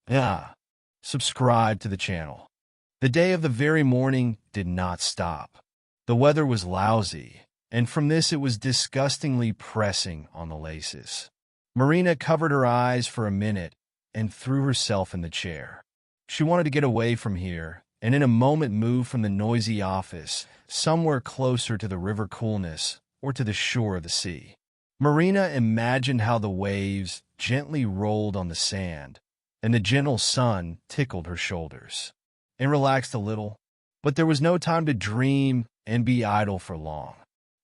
Yeah, subscribe to the channel. The day of the very morning did not stop. The weather was lousy, and from this it was disgustingly pressing on the laces. Marina covered her eyes for a minute and threw herself in the chair. She wanted to get away from here, and in a moment move from the noisy office, somewhere closer to the river coolness or to the shore of the sea. Marina imagined how the waves gently rolled on the sand, and the gentle sun tickled her shoulders, and relaxed a little. But there was no time to dream and be idle for long.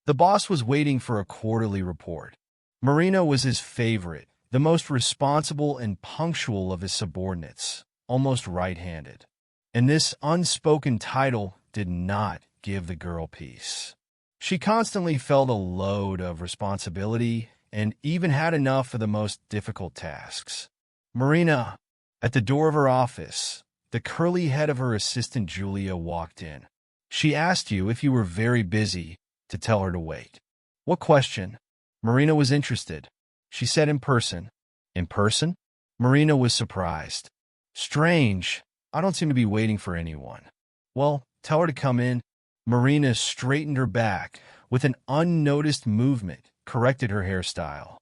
The boss was waiting for a quarterly report. Marina was his favorite, the most responsible and punctual of his subordinates, almost right-handed. And this unspoken title did not give the girl peace. She constantly felt a load of responsibility and even had enough for the most difficult tasks. Marina, at the door of her office, the curly head of her assistant Julia walked in. She asked you if you were very busy to tell her to wait. What question? Marina was interested. She said in person. In person? Marina was surprised. Strange. I don't seem to be waiting for anyone. Well, tell her to come in. Marina straightened her back with an unnoticed movement, corrected her hairstyle,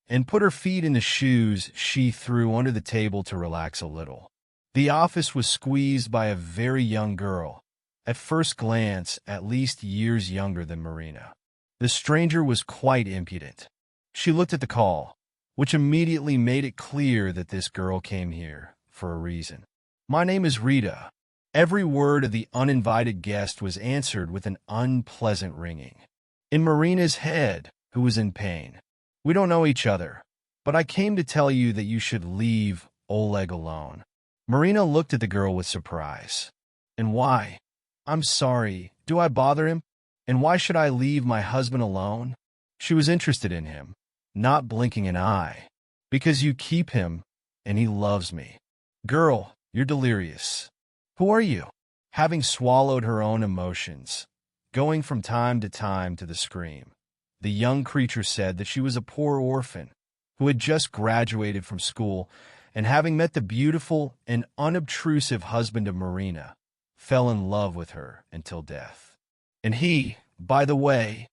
and put her feet in the shoes she threw under the table to relax a little. The office was squeezed by a very young girl, at first glance at least years younger than Marina. The stranger was quite impudent. She looked at the call, which immediately made it clear that this girl came here for a reason. My name is Rita. Every word of the uninvited guest was answered with an unpleasant ringing. In Marina's head, who was in pain. We don't know each other, but I came to tell you that you should leave Oleg alone. Marina looked at the girl with surprise. And why? I'm sorry. Do I bother him? And why should I leave my husband alone? She was interested in him, not blinking an eye. Because you keep him, and he loves me. Girl, you're delirious. Who are you? Having swallowed her own emotions, going from time to the scream, the young creature said that she was a poor orphan who had just graduated from school and, having met the beautiful and unobtrusive husband of Marina, fell in love with her until death. And he, by the way,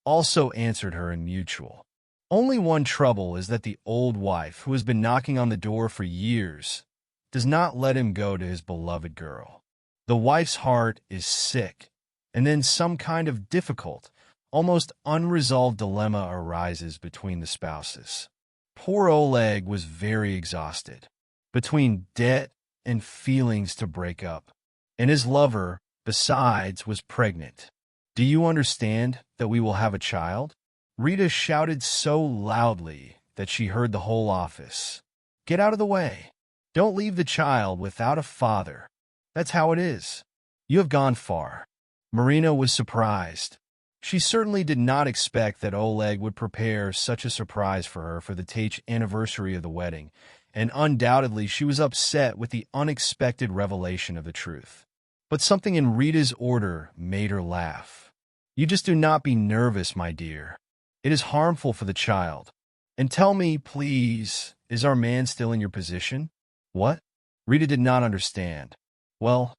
also answered her in mutual. Only one trouble is that the old wife, who has been knocking on the door for years, does not let him go to his beloved girl. The wife's heart is sick, and then some kind of difficult, almost unresolved dilemma arises between the spouses. Poor Oleg was very exhausted, between debt and feelings to break up, and his lover, besides, was pregnant. Do you understand that we will have a child? Rita shouted so loudly that she heard the whole office. Get out of the way. Don't leave the child without a father. That's how it is. You have gone far. Marina was surprised. She certainly did not expect that Oleg would prepare such a surprise for her for the 10th anniversary of the wedding, and undoubtedly she was upset with the unexpected revelation of the truth. But something in Rita's order made her laugh. You just do not be nervous, my dear. It is harmful for the child. And tell me, please, is our man still in your position? What? Rita did not understand. Well,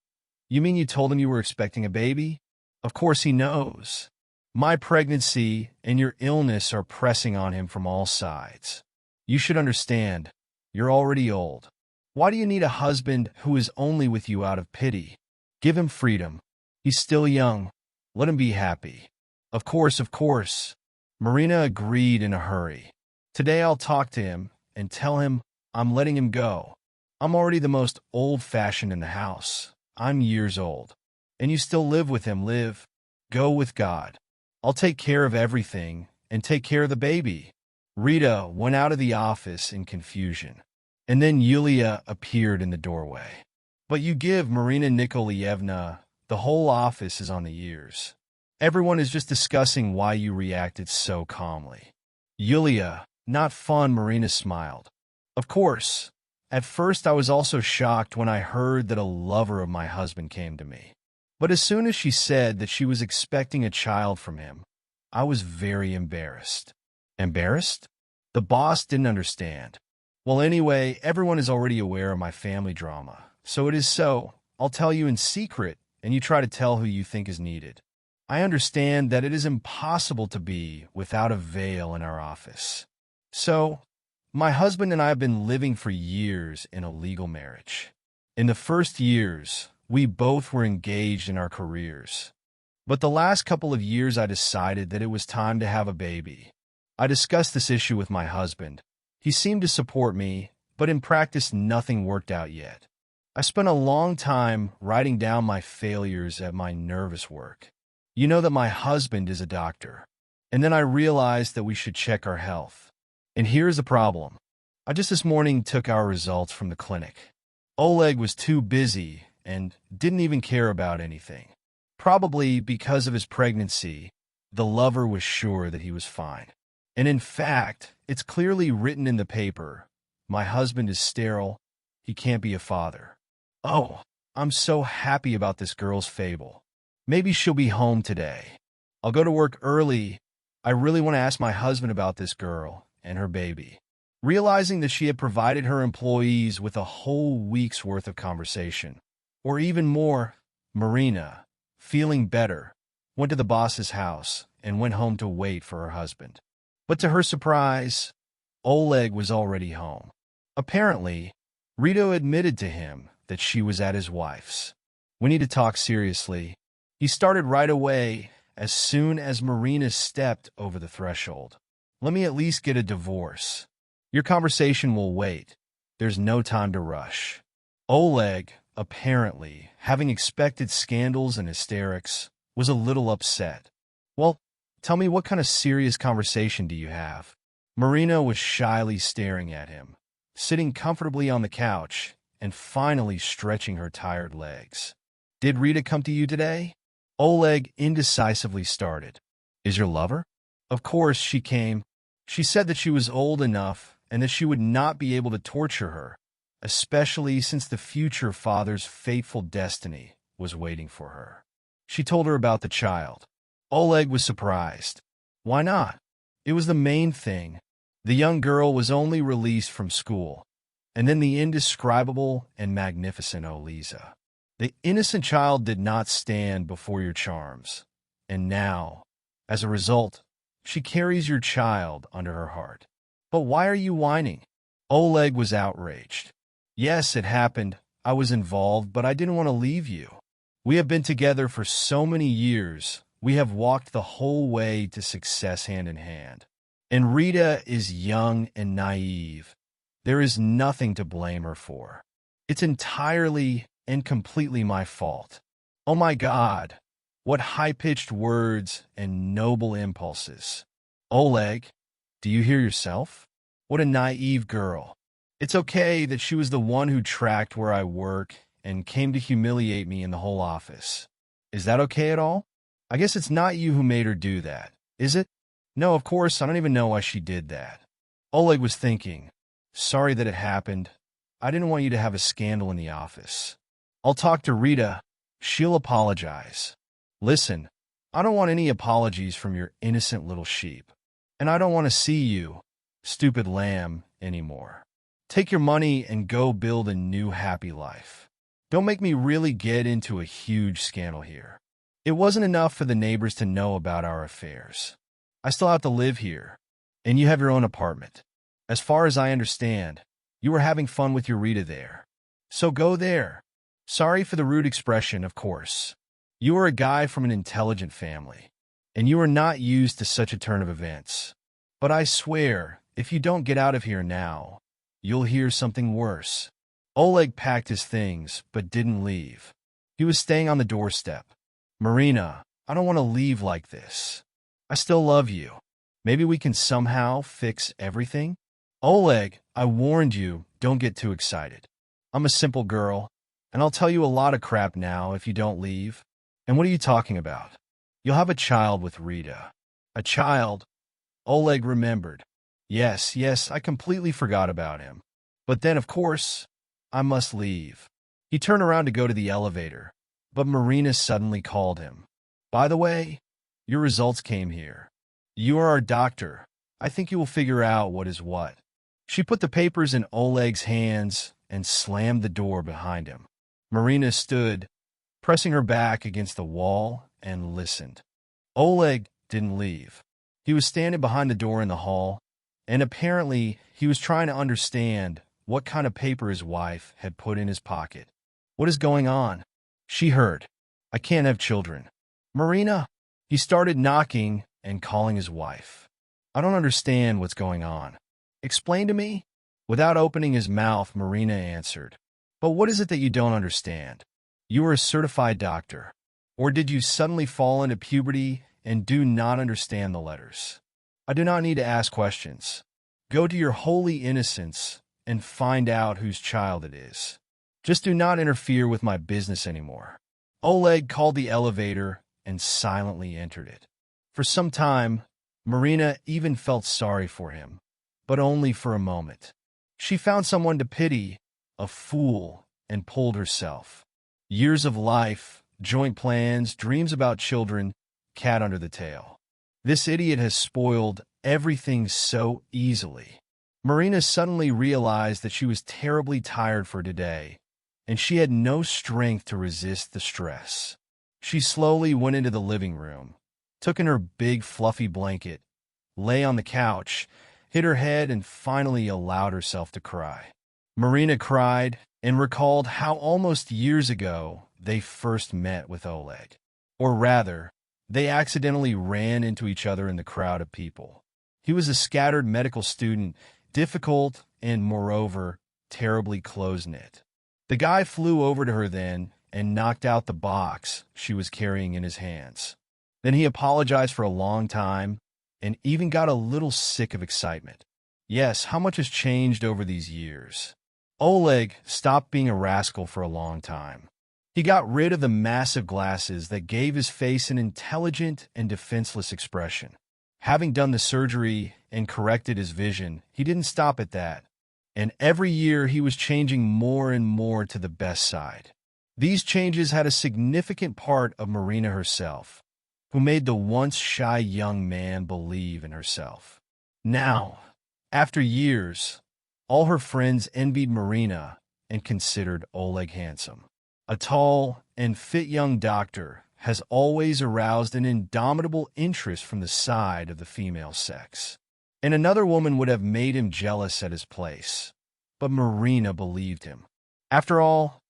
you mean you told him you were expecting a baby? Of course he knows. My pregnancy and your illness are pressing on him from all sides. You should understand. You're already old. Why do you need a husband who is only with you out of pity? Give him freedom. He's still young. Let him be happy. Of course, of course. Marina agreed in a hurry. Today I'll talk to him and tell him I'm letting him go. I'm already the most old-fashioned in the house. I'm years old. And you still live with him. Live. Go with God. I'll take care of everything and take care of the baby. Rita went out of the office in confusion. And then Yulia appeared in the doorway. But you give Marina Nikolaevna, the whole office is on the ears. Everyone is just discussing why you reacted so calmly. Yulia, not fun, Marina smiled. Of course. At first I was also shocked when I heard that a lover of my husband came to me. But as soon as she said that she was expecting a child from him, I was very embarrassed. Embarrassed? The boss didn't understand. Well, anyway, everyone is already aware of my family drama. So it is so. I'll tell you in secret, and you try to tell who you think is needed. I understand that it is impossible to be without a veil in our office. So, my husband and I have been living for years in a legal marriage. In the first years, we both were engaged in our careers. But the last couple of years I decided that it was time to have a baby. I discussed this issue with my husband. He seemed to support me, but in practice nothing worked out yet. I spent a long time writing down my failures at my nervous work. You know that my husband is a doctor. And then I realized that we should check our health. And here's the problem. I just this morning took our results from the clinic. Oleg was too busy and didn't even care about anything. Probably because of his pregnancy, the lover was sure that he was fine. And in fact, it's clearly written in the paper, my husband is sterile, he can't be a father. Oh, I'm so happy about this girl's fable. Maybe she'll be home today. I'll go to work early. I really want to ask my husband about this girl and her baby. Realizing that she had provided her employees with a whole week's worth of conversation. Or even more, Marina, feeling better, went to the boss's house and went home to wait for her husband. But to her surprise, Oleg was already home. Apparently, Rita admitted to him that she was at his wife's. We need to talk seriously. He started right away as soon as Marina stepped over the threshold. Let me at least get a divorce. Your conversation will wait. There's no time to rush. Oleg, apparently, having expected scandals and hysterics, was a little upset. Well, tell me, what kind of serious conversation do you have? Marina was shyly staring at him, sitting comfortably on the couch and finally stretching her tired legs. Did Rita come to you today? Oleg indecisively started. Is your lover? Of course she came. She said that she was old enough and that she would not be able to torture her, especially since the future father's fateful destiny was waiting for her. She told her about the child. Oleg was surprised. Why not? It was the main thing. The young girl was only released from school, and then the indescribable and magnificent Oliza. The innocent child did not stand before your charms, and now, as a result, she carries your child under her heart. But why are you whining? Oleg was outraged. Yes, it happened. I was involved, but I didn't want to leave you. We have been together for so many years. We have walked the whole way to success hand in hand. And Rita is young and naive. There is nothing to blame her for. It's entirely and completely my fault. Oh my God, what high-pitched words and noble impulses. Oleg, do you hear yourself? What a naive girl. It's okay that she was the one who tracked where I work and came to humiliate me in the whole office. Is that okay at all? I guess it's not you who made her do that, is it? No, of course, I don't even know why she did that. Oleg was thinking, sorry that it happened. I didn't want you to have a scandal in the office. I'll talk to Rita. She'll apologize. Listen, I don't want any apologies from your innocent little sheep. And I don't want to see you, stupid lamb, anymore. Take your money and go build a new happy life. Don't make me really get into a huge scandal here. It wasn't enough for the neighbors to know about our affairs. I still have to live here, and you have your own apartment. As far as I understand, you were having fun with your Rita there. So go there. Sorry for the rude expression, of course. You are a guy from an intelligent family, and you are not used to such a turn of events. But I swear, if you don't get out of here now, you'll hear something worse. Oleg packed his things, but didn't leave. He was staying on the doorstep. Marina, I don't want to leave like this. I still love you. Maybe we can somehow fix everything? Oleg, I warned you, don't get too excited. I'm a simple girl, and I'll tell you a lot of crap now if you don't leave. And what are you talking about? You'll have a child with Rita. A child? Oleg remembered. Yes, I completely forgot about him. But then, of course, I must leave. He turned around to go to the elevator, but Marina suddenly called him. By the way, your results came here. You are our doctor. I think you will figure out what is what. She put the papers in Oleg's hands and slammed the door behind him. Marina stood, pressing her back against the wall, and listened. Oleg didn't leave. He was standing behind the door in the hall, and apparently he was trying to understand what kind of paper his wife had put in his pocket. "What is going on?" She heard. "I can't have children." "Marina?" He started knocking and calling his wife. "I don't understand what's going on. Explain to me." Without opening his mouth, Marina answered, "But what is it that you don't understand? You are a certified doctor. Or did you suddenly fall into puberty and do not understand the letters? I do not need to ask questions. Go to your holy innocence and find out whose child it is. Just do not interfere with my business anymore." Oleg called the elevator and silently entered it. For some time, Marina even felt sorry for him, but only for a moment. She found someone to pity, a fool, and pulled herself. Years of life, joint plans, dreams about children, cat under the tail. This idiot has spoiled everything so easily. Marina suddenly realized that she was terribly tired for today, and she had no strength to resist the stress. She slowly went into the living room, took in her big fluffy blanket, lay on the couch, hit her head, and finally allowed herself to cry. Marina cried and recalled how almost years ago they first met with Oleg. Or rather, they accidentally ran into each other in the crowd of people. He was a scattered medical student, difficult and, moreover, terribly close-knit. The guy flew over to her then and knocked out the box she was carrying in his hands. Then he apologized for a long time and even got a little sick of excitement. Yes, how much has changed over these years. Oleg stopped being a rascal for a long time. He got rid of the massive glasses that gave his face an intelligent and defenseless expression. Having done the surgery and corrected his vision, he didn't stop at that, and every year he was changing more and more to the best side. These changes had a significant part of Marina herself, who made the once shy young man believe in herself. Now, after years, all her friends envied Marina and considered Oleg handsome. A tall and fit young doctor has always aroused an indomitable interest from the side of the female sex, and another woman would have made him jealous at his place. But Marina believed him. After all,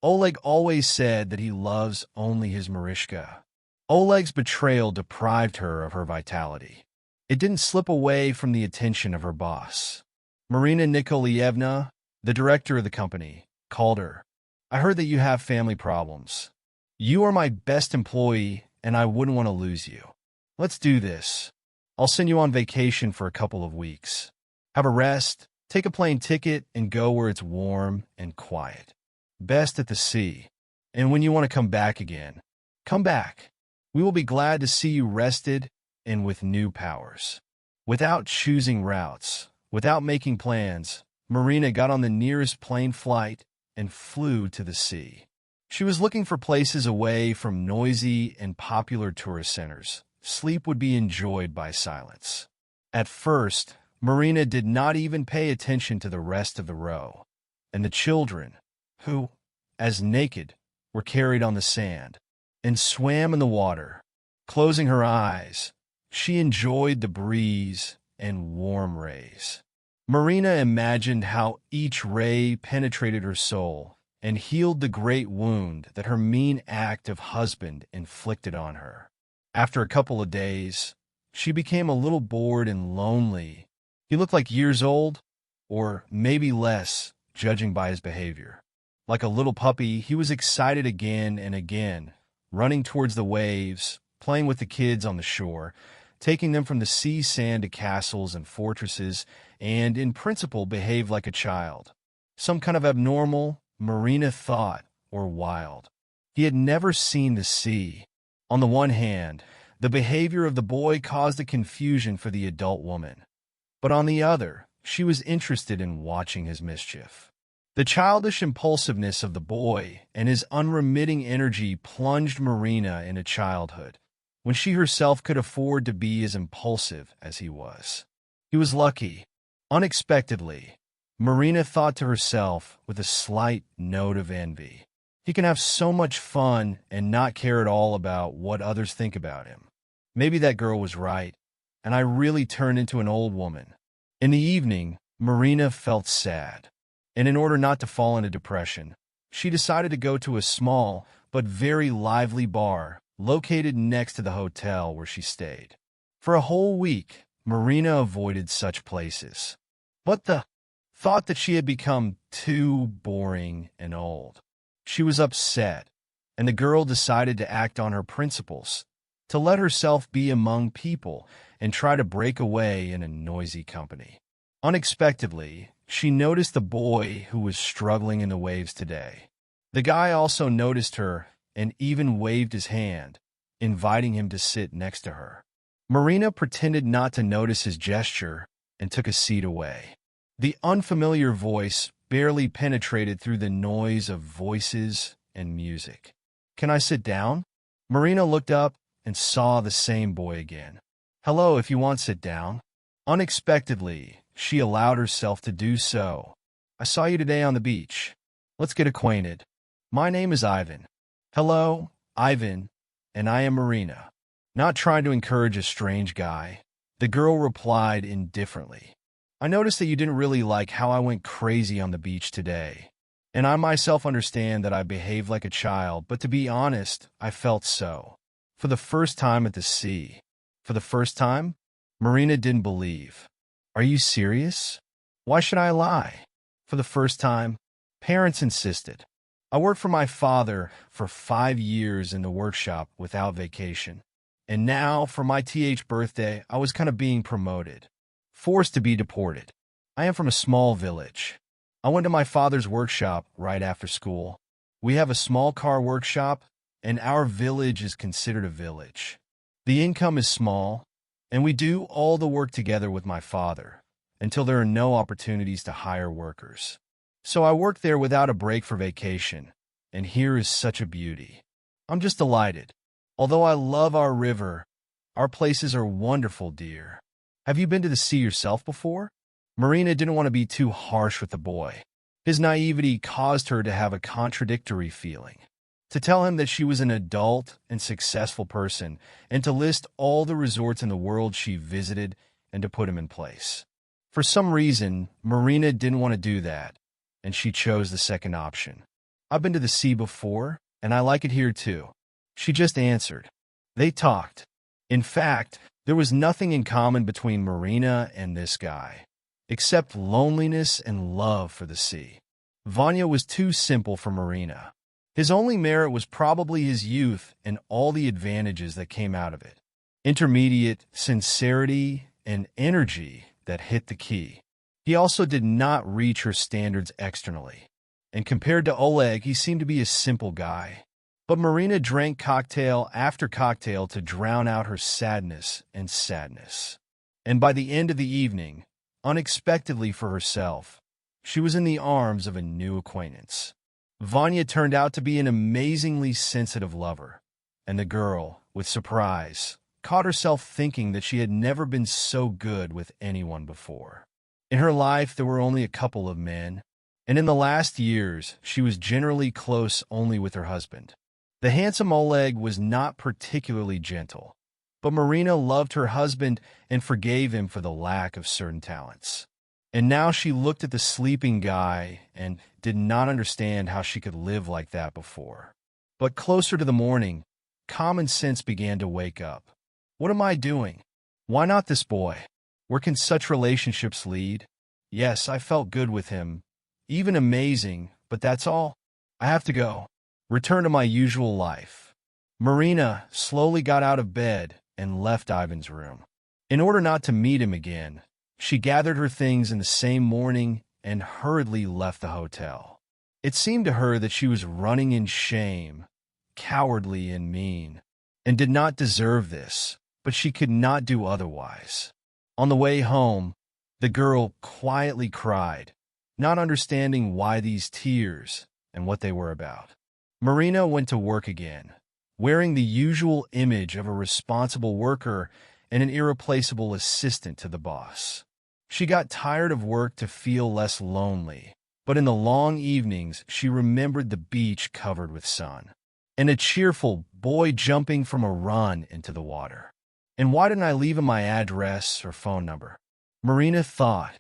Oleg always said that he loves only his Marishka. Oleg's betrayal deprived her of her vitality. It didn't slip away from the attention of her boss. Marina Nikolaevna, the director of the company, called her. "I heard that you have family problems. You are my best employee, and I wouldn't want to lose you. Let's do this. I'll send you on vacation for a couple of weeks. Have a rest, take a plane ticket, and go where it's warm and quiet. Best at the sea. And when you want to come back again, come back. We will be glad to see you rested and with new powers." Without choosing routes, without making plans, Marina got on the nearest plane flight and flew to the sea. She was looking for places away from noisy and popular tourist centers. Sleep would be enjoyed by silence. At first, Marina did not even pay attention to the rest of the row, and the children, who, as naked, were carried on the sand, and swam in the water. Closing her eyes, she enjoyed the breeze and warm rays. Marina imagined how each ray penetrated her soul and healed the great wound that her mean act of husband inflicted on her. After a couple of days, she became a little bored and lonely. He looked like years old, or maybe less, judging by his behavior. Like a little puppy, he was excited again and again, running towards the waves, playing with the kids on the shore, taking them from the sea sand to castles and fortresses, and in principle behaved like a child. Some kind of abnormal, Marina thought, or wild. He had never seen the sea. On the one hand, the behavior of the boy caused a confusion for the adult woman. But on the other, she was interested in watching his mischief. The childish impulsiveness of the boy and his unremitting energy plunged Marina into childhood, when she herself could afford to be as impulsive as he was. He was lucky. Unexpectedly, Marina thought to herself with a slight note of envy. He can have so much fun and not care at all about what others think about him. Maybe that girl was right, and I really turned into an old woman. In the evening, Marina felt sad, and in order not to fall into depression, she decided to go to a small but very lively bar located next to the hotel where she stayed. For a whole week, Marina avoided such places. But the thought that she had become too boring and old. She was upset, and the girl decided to act on her principles, to let herself be among people and try to break away in a noisy company. Unexpectedly, she noticed the boy who was struggling in the waves today. The guy also noticed her and even waved his hand, inviting him to sit next to her. Marina pretended not to notice his gesture and took a seat away. The unfamiliar voice barely penetrated through the noise of voices and music. "Can I sit down?" Marina looked up and saw the same boy again. "Hello, if you want, sit down." Unexpectedly, she allowed herself to do so. "I saw you today on the beach. Let's get acquainted. My name is Ivan." "Hello, Ivan, and I am Marina." Not trying to encourage a strange guy, the girl replied indifferently. "I noticed that you didn't really like how I went crazy on the beach today. And I myself understand that I behaved like a child, but to be honest, I felt so. For the first time at the sea." "For the first time?" Marina didn't believe. "Are you serious? Why should I lie?" "For the first time." Parents insisted. "I worked for my father for 5 years in the workshop without vacation. And now, for my birthday, I was kind of being promoted. Forced to be deported. I am from a small village. I went to my father's workshop right after school. We have a small car workshop, and our village is considered a village. The income is small, and we do all the work together with my father, until there are no opportunities to hire workers. So I work there without a break for vacation, and here is such a beauty. I'm just delighted. Although I love our river, our places are wonderful, dear. Have you been to the sea yourself before?" Marina didn't want to be too harsh with the boy. His naivety caused her to have a contradictory feeling. To tell him that she was an adult and successful person, and to list all the resorts in the world she visited, and to put him in place. For some reason, Marina didn't want to do that, and she chose the second option. "I've been to the sea before, and I like it here too," she just answered. They talked. In fact, there was nothing in common between Marina and this guy, except loneliness and love for the sea. Vanya was too simple for Marina. His only merit was probably his youth and all the advantages that came out of it. Intermediate sincerity and energy that hit the key. He also did not reach her standards externally. And compared to Oleg, he seemed to be a simple guy. But Marina drank cocktail after cocktail to drown out her sadness and sadness. And by the end of the evening, unexpectedly for herself, she was in the arms of a new acquaintance. Vanya turned out to be an amazingly sensitive lover, and the girl, with surprise, caught herself thinking that she had never been so good with anyone before. In her life, there were only a couple of men, and in the last years, she was generally close only with her husband. The handsome Oleg was not particularly gentle, but Marina loved her husband and forgave him for the lack of certain talents. And now she looked at the sleeping guy and did not understand how she could live like that before. But closer to the morning, common sense began to wake up. What am I doing? Why not this boy? Where can such relationships lead? Yes, I felt good with him, even amazing, but that's all. I have to go. Return to my usual life. Marina slowly got out of bed and left Ivan's room. In order not to meet him again, she gathered her things in the same morning and hurriedly left the hotel. It seemed to her that she was running in shame, cowardly and mean, and did not deserve this, but she could not do otherwise. On the way home, the girl quietly cried, not understanding why these tears and what they were about. Marina went to work again, wearing the usual image of a responsible worker and an irreplaceable assistant to the boss. She got tired of work to feel less lonely, but in the long evenings she remembered the beach covered with sun, and a cheerful boy jumping from a run into the water. And why didn't I leave him my address or phone number? Marina thought,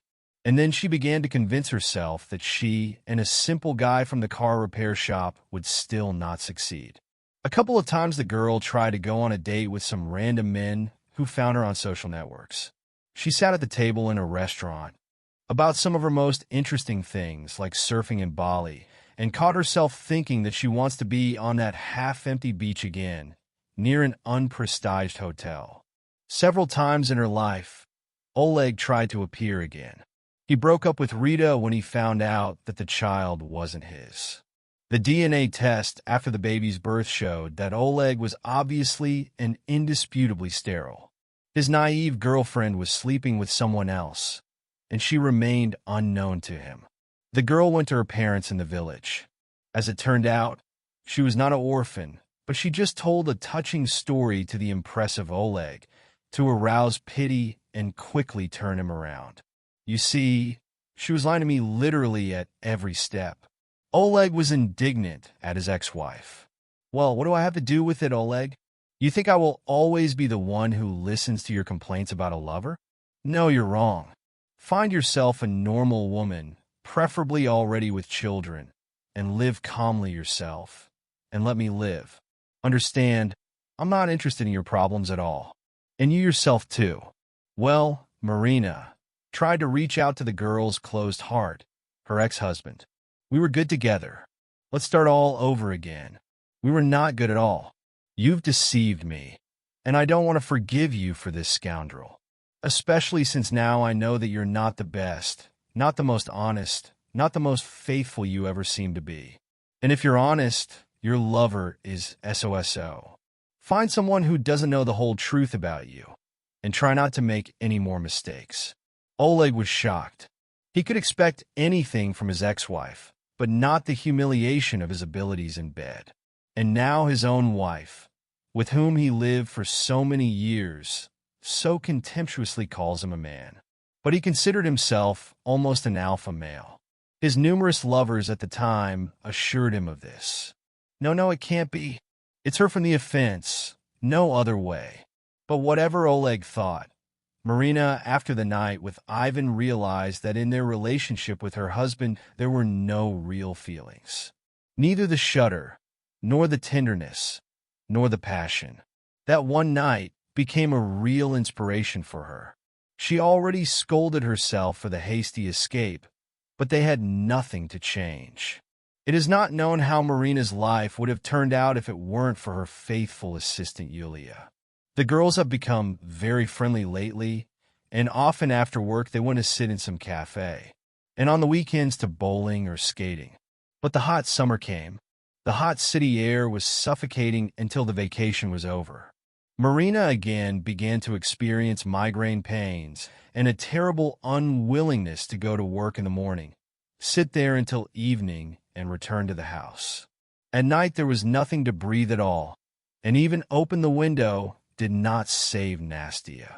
and then she began to convince herself that she and a simple guy from the car repair shop would still not succeed. A couple of times the girl tried to go on a date with some random men who found her on social networks. She sat at the table in a restaurant about some of her most interesting things, like surfing in Bali, and caught herself thinking that she wants to be on that half-empty beach again, near an unprestiged hotel. Several times in her life, Oleg tried to appear again. He broke up with Rita when he found out that the child wasn't his. The DNA test after the baby's birth showed that Oleg was obviously and indisputably sterile. His naive girlfriend was sleeping with someone else, and she remained unknown to him. The girl went to her parents in the village. As it turned out, she was not an orphan, but she just told a touching story to the impressive Oleg to arouse pity and quickly turn him around. You see, she was lying to me literally at every step. Oleg was indignant at his ex-wife. Well, what do I have to do with it, Oleg? You think I will always be the one who listens to your complaints about a lover? No, you're wrong. Find yourself a normal woman, preferably already with children, and live calmly yourself. And let me live. Understand, I'm not interested in your problems at all. And you yourself too. Well, Marina tried to reach out to the girl's closed heart, her ex-husband. We were good together. Let's start all over again. We were not good at all. You've deceived me, and I don't want to forgive you for this scoundrel. Especially since now I know that you're not the best, not the most honest, not the most faithful you ever seem to be. And if you're honest, your lover is SOSO. Find someone who doesn't know the whole truth about you, and try not to make any more mistakes. Oleg was shocked. He could expect anything from his ex-wife, but not the humiliation of his abilities in bed. And now his own wife, with whom he lived for so many years, so contemptuously calls him a man. But he considered himself almost an alpha male. His numerous lovers at the time assured him of this. No, it can't be. It's her from the offense. No other way. But whatever Oleg thought, Marina, after the night with Ivan, realized that in their relationship with her husband there were no real feelings. Neither the shudder, nor the tenderness, nor the passion. That one night became a real inspiration for her. She already scolded herself for the hasty escape, but they had nothing to change. It is not known how Marina's life would have turned out if it weren't for her faithful assistant Yulia. The girls have become very friendly lately, and often after work they went to sit in some cafe, and on the weekends to bowling or skating. But the hot summer came. The hot city air was suffocating until the vacation was over. Marina again began to experience migraine pains and a terrible unwillingness to go to work in the morning, sit there until evening, and return to the house. At night there was nothing to breathe at all, and even open the window did not save Nastia.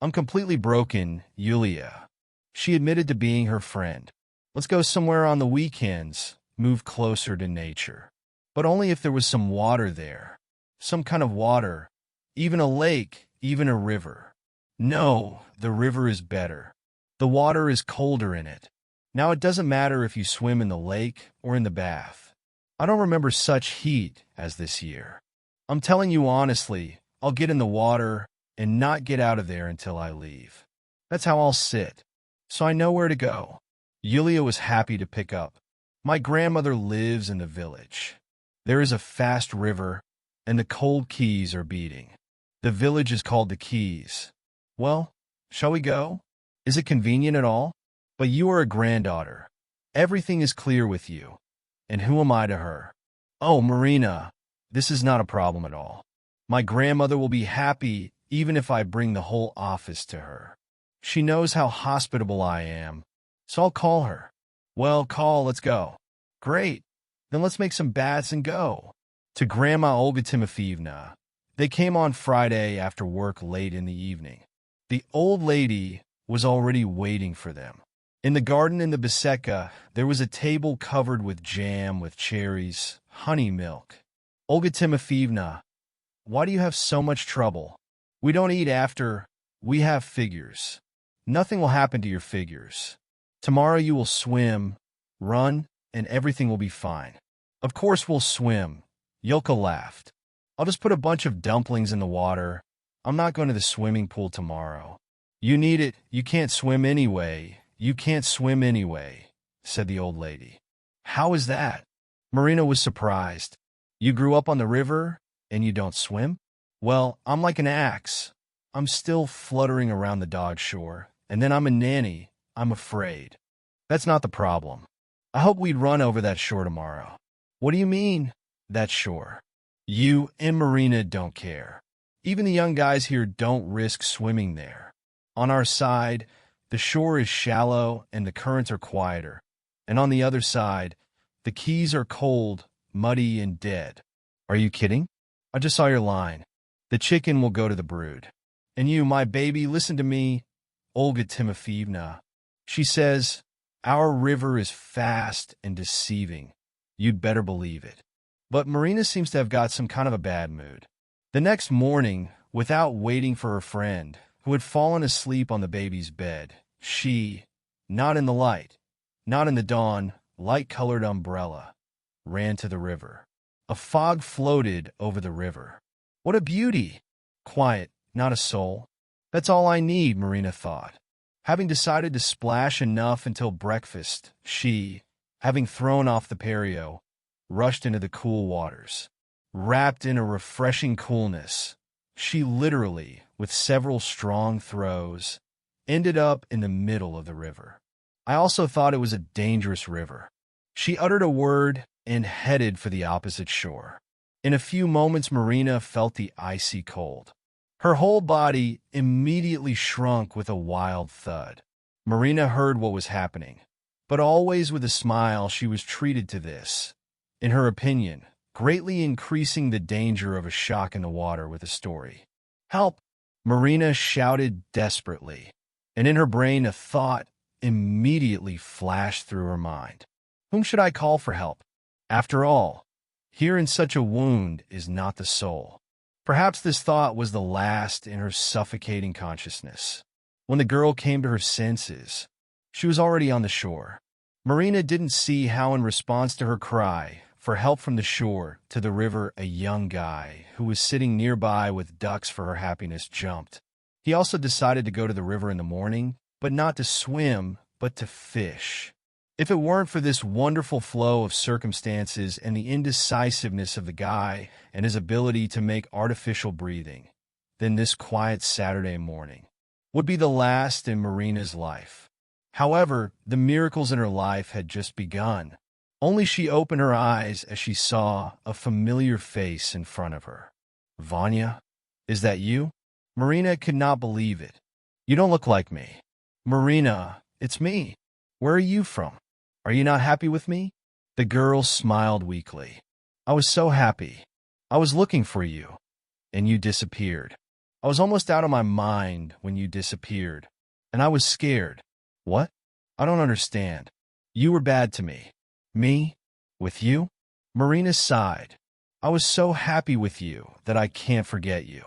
I'm completely broken, Yulia. She admitted to being her friend. Let's go somewhere on the weekends, move closer to nature. But only if there was some water there. Some kind of water. Even a lake, even a river. No, the river is better. The water is colder in it. Now it doesn't matter if you swim in the lake or in the bath. I don't remember such heat as this year. I'm telling you honestly, I'll get in the water and not get out of there until I leave. That's how I'll sit. So I know where to go. Yulia was happy to pick up. My grandmother lives in the village. There is a fast river, and the cold Keys are beating. The village is called the Keys. Well, shall we go? Is it convenient at all? But you are a granddaughter. Everything is clear with you. And who am I to her? Oh, Marina, this is not a problem at all. My grandmother will be happy even if I bring the whole office to her. She knows how hospitable I am, so I'll call her. Well, let's go. Great. Then let's make some baths and go. To Grandma Olga Timofeevna. They came on Friday after work late in the evening. The old lady was already waiting for them. In the garden in the Beseca, there was a table covered with jam with cherries, honey milk. Olga Timofeevna, why do you have so much trouble? We don't eat after. We have figures. Nothing will happen to your figures. Tomorrow you will swim, run, and everything will be fine. Of course we'll swim. Yulka laughed. I'll just put a bunch of dumplings in the water. I'm not going to the swimming pool tomorrow. You need it. You can't swim anyway. You can't swim anyway, said the old lady. How is that? Marina was surprised. You grew up on the river and you don't swim? Well, I'm like an axe. I'm still fluttering around the dog shore, and then I'm a nanny. I'm afraid. That's not the problem. I hope we'd run over that shore tomorrow. What do you mean, that shore? You and Marina don't care. Even the young guys here don't risk swimming there. On our side, the shore is shallow and the currents are quieter. And on the other side, the keys are cold, muddy, and dead. Are you kidding? I just saw your line. The chicken will go to the brood. And you, my baby, listen to me, Olga Timofeevna. She says, our river is fast and deceiving. You'd better believe it. But Marina seems to have got some kind of a bad mood. The next morning, without waiting for her friend, who had fallen asleep on the baby's bed, she, not in the light, not in the dawn, light-colored umbrella, ran to the river. A fog floated over the river. What a beauty! Quiet, not a soul. That's all I need, Marina thought. Having decided to splash enough until breakfast, she, having thrown off the perio, rushed into the cool waters. Wrapped in a refreshing coolness, she literally, with several strong throws, ended up in the middle of the river. I also thought it was a dangerous river. She uttered a word and headed for the opposite shore. In a few moments, Marina felt the icy cold. Her whole body immediately shrunk with a wild thud. Marina heard what was happening, but always with a smile she was treated to this, in her opinion, greatly increasing the danger of a shock in the water with a story. Help! Marina shouted desperately, and in her brain a thought immediately flashed through her mind. Whom should I call for help? After all, here in such a wound is not the soul. Perhaps this thought was the last in her suffocating consciousness. When the girl came to her senses, she was already on the shore. Marina didn't see how, in response to her cry for help from the shore to the river, a young guy who was sitting nearby with ducks for her happiness jumped. He also decided to go to the river in the morning, but not to swim, but to fish. If it weren't for this wonderful flow of circumstances and the indecisiveness of the guy and his ability to make artificial breathing, then this quiet Saturday morning would be the last in Marina's life. However, the miracles in her life had just begun. Only she opened her eyes as she saw a familiar face in front of her. Vanya, is that you? Marina could not believe it. You don't look like me. Marina, it's me. Where are you from? Are you not happy with me? The girl smiled weakly. I was so happy. I was looking for you, and you disappeared. I was almost out of my mind when you disappeared, and I was scared. What? I don't understand. You were bad to me. Me? With you? Marina sighed. I was so happy with you that I can't forget you.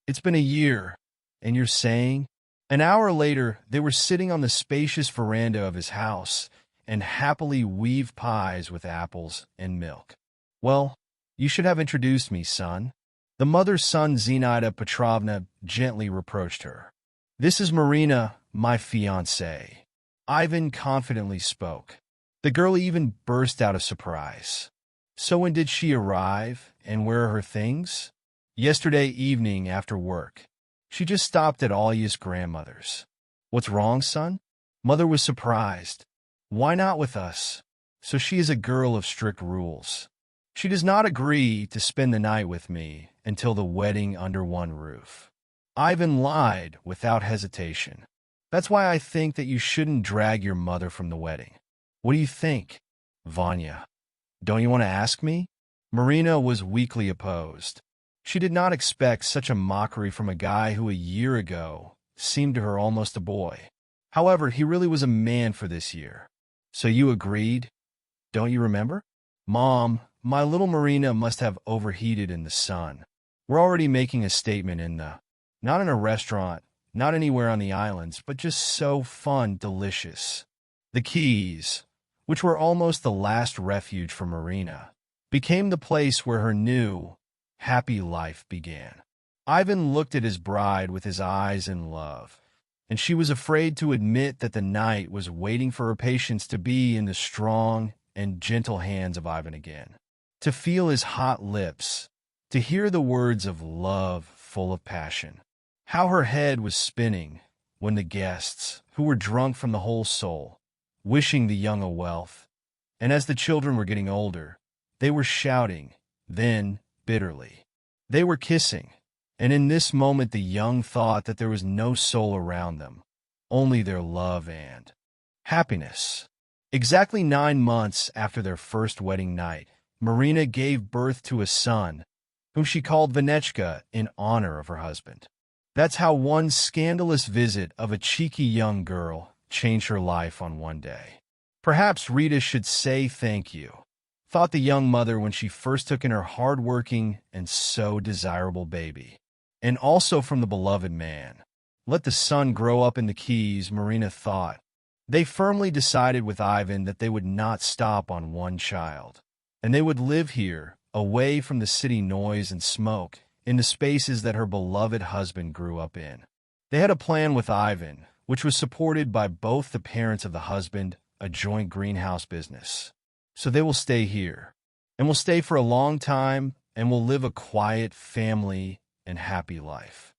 It's been a year, and you're saying? An hour later, they were sitting on the spacious veranda of his house and happily weaved pies with apples and milk. Well, you should have introduced me, son. The mother's son, Zinaida Petrovna, gently reproached her. This is Marina, my fiancée. Ivan confidently spoke. The girl even burst out of surprise. So when did she arrive, and where are her things? Yesterday evening after work. She just stopped at Alya's grandmother's. What's wrong, son? Mother was surprised. Why not with us? So she is a girl of strict rules. She does not agree to spend the night with me until the wedding under one roof. Ivan lied without hesitation. That's why I think that you shouldn't drag your mother from the wedding. What do you think, Vanya? Don't you want to ask me? Marina was weakly opposed. She did not expect such a mockery from a guy who a year ago seemed to her almost a boy. However, he really was a man for this year. So you agreed? Don't you remember? Mom, my little Marina must have overheated in the sun. We're already making a statement not in a restaurant, not anywhere on the islands, but just so fun, delicious. The Keys, which were almost the last refuge for Marina, became the place where her new, happy life began. Ivan looked at his bride with his eyes in love, and she was afraid to admit that the night was waiting for her patience to be in the strong and gentle hands of Ivan again. To feel his hot lips, to hear the words of love full of passion. How her head was spinning when the guests, who were drunk from the whole soul, wishing the young a wealth, and as the children were getting older, they were shouting, then bitterly. They were kissing, and in this moment the young thought that there was no soul around them, only their love and happiness. Exactly 9 months after their first wedding night, Marina gave birth to a son, whom she called Vanechka in honor of her husband. That's how one scandalous visit of a cheeky young girl changed her life on one day. Perhaps Rita should say thank you, thought the young mother when she first took in her hard-working and so desirable baby. And also from the beloved man. Let the son grow up in the Keys, Marina thought. They firmly decided with Ivan that they would not stop on one child, and they would live here, away from the city noise and smoke, in the spaces that her beloved husband grew up in. They had a plan with Ivan, which was supported by both the parents of the husband, a joint greenhouse business. So they will stay here, and will stay for a long time, and will live a quiet family and happy life.